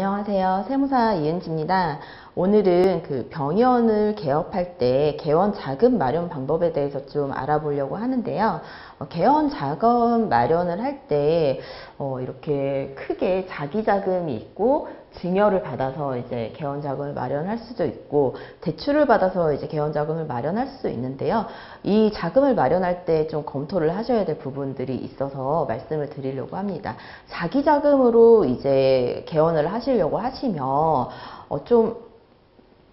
안녕하세요. 세무사 이은지입니다. 오늘은 그 병원을 개업할 때 개원 자금 마련 방법에 대해서 좀 알아보려고 하는데요. 개원 자금 마련을 할 때 이렇게 크게 자기 자금이 있고 증여를 받아서 이제 개원 자금을 마련할 수도 있고 대출을 받아서 이제 개원 자금을 마련할 수도 있는데요. 이 자금을 마련할 때 좀 검토를 하셔야 될 부분들이 있어서 말씀을 드리려고 합니다. 자기 자금으로 이제 개원을 하시려고 하시면 좀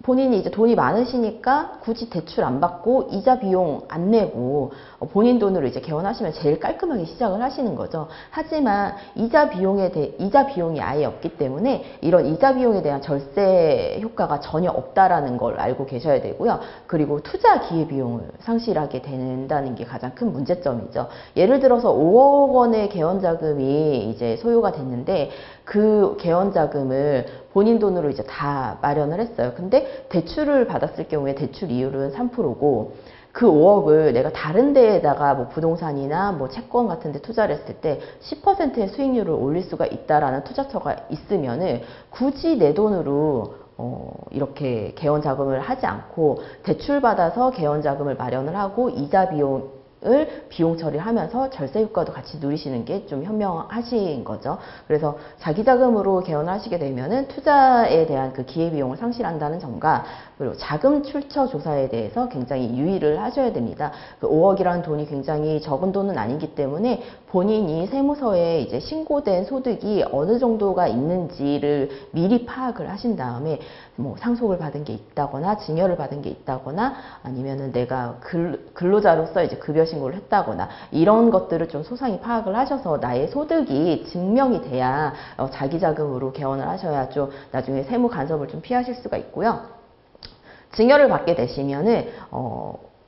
본인이 이제 돈이 많으시니까 굳이 대출 안 받고 이자 비용 안 내고 본인 돈으로 이제 개원하시면 제일 깔끔하게 시작을 하시는 거죠. 하지만 이자 비용이 아예 없기 때문에 이런 이자 비용에 대한 절세 효과가 전혀 없다라는 걸 알고 계셔야 되고요. 그리고 투자 기회 비용을 상실하게 된다는 게 가장 큰 문제점이죠. 예를 들어서 5억 원의 개원 자금이 이제 소요가 됐는데 그 개원 자금을 본인 돈으로 이제 다 마련을 했어요. 근데 대출을 받았을 경우에 대출 이율은 3%고 그 5억을 내가 다른 데에다가 뭐 부동산이나 뭐 채권 같은 데 투자를 했을 때 10%의 수익률을 올릴 수가 있다라는 투자처가 있으면은 굳이 내 돈으로 이렇게 개원 자금을 하지 않고 대출 받아서 개원 자금을 마련을 하고 이자 비용을 비용 처리하면서 절세 효과도 같이 누리시는 게 좀 현명하신 거죠. 그래서 자기 자금으로 개원을 하시게 되면은 투자에 대한 그 기회비용을 상실한다는 점과 그리고 자금 출처 조사에 대해서 굉장히 유의를 하셔야 됩니다. 그 5억이라는 돈이 굉장히 적은 돈은 아니기 때문에 본인이 세무서에 이제 신고된 소득이 어느 정도가 있는지를 미리 파악을 하신 다음에 뭐 상속을 받은 게 있다거나 증여를 받은 게 있다거나 아니면은 내가 근로자로서 이제 급여 신고를 했다거나 이런 것들을 좀 소상히 파악을 하셔서 나의 소득이 증명이 돼야 자기 자금으로 개원을 하셔야 좀 나중에 세무 간섭을 좀 피하실 수가 있고요. 증여를 받게 되시면은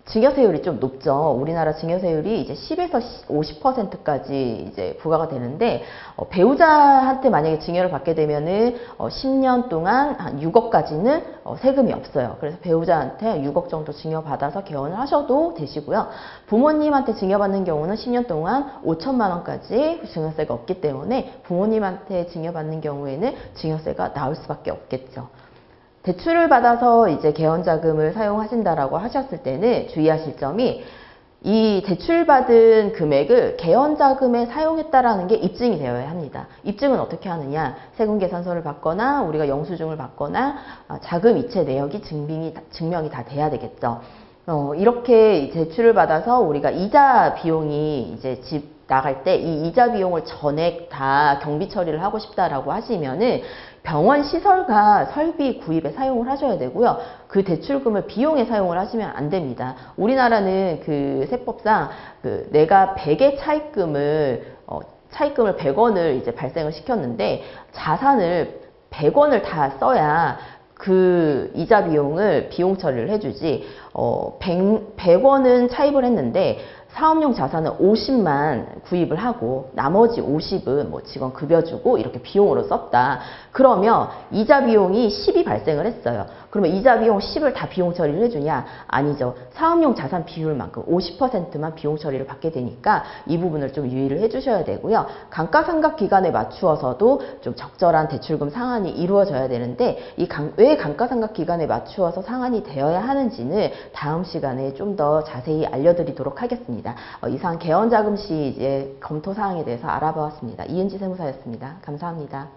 증여세율이 좀 높죠. 우리나라 증여세율이 이제 10에서 50%까지 이제 부과가 되는데 배우자한테 만약에 증여를 받게 되면은 10년 동안 한 6억까지는 세금이 없어요. 그래서 배우자한테 6억 정도 증여받아서 개원을 하셔도 되시고요. 부모님한테 증여받는 경우는 10년 동안 5천만 원까지 증여세가 없기 때문에 부모님한테 증여받는 경우에는 증여세가 나올 수밖에 없겠죠. 대출을 받아서 이제 개원 자금을 사용하신다라고 하셨을 때는 주의하실 점이 이 대출받은 금액을 개원 자금에 사용했다라는 게 입증이 되어야 합니다. 입증은 어떻게 하느냐? 세금계산서를 받거나 우리가 영수증을 받거나 자금 이체 내역이 증명이 다 돼야 되겠죠. 이렇게 대출을 받아서 우리가 이자 비용이 이제 집 나갈 때 이 이자 비용을 전액 다 경비 처리를 하고 싶다라고 하시면은 병원 시설과 설비 구입에 사용을 하셔야 되고요. 그 대출금을 비용에 사용을 하시면 안 됩니다. 우리나라는 그 세법상 내가 100의 차입금을 100원을 이제 발생을 시켰는데 자산을 100원을 다 써야 그 이자 비용을 비용 처리를 해주지 100원은 차입을 했는데 사업용 자산은 50만 구입을 하고 나머지 50은 뭐 직원 급여 주고 이렇게 비용으로 썼다. 그러면 이자 비용이 10이 발생을 했어요. 그러면 이자 비용 10을 다 비용 처리를 해주냐? 아니죠. 사업용 자산 비율만큼 50%만 비용 처리를 받게 되니까 이 부분을 좀 유의를 해주셔야 되고요. 감가상각 기간에 맞추어서도 좀 적절한 대출금 상환이 이루어져야 되는데 왜 감가상각 기간에 맞추어서 상환이 되어야 하는지는 다음 시간에 좀 더 자세히 알려드리도록 하겠습니다. 이상 개원자금 시 이제 검토 사항에 대해서 알아보았습니다. 이은지 세무사였습니다. 감사합니다.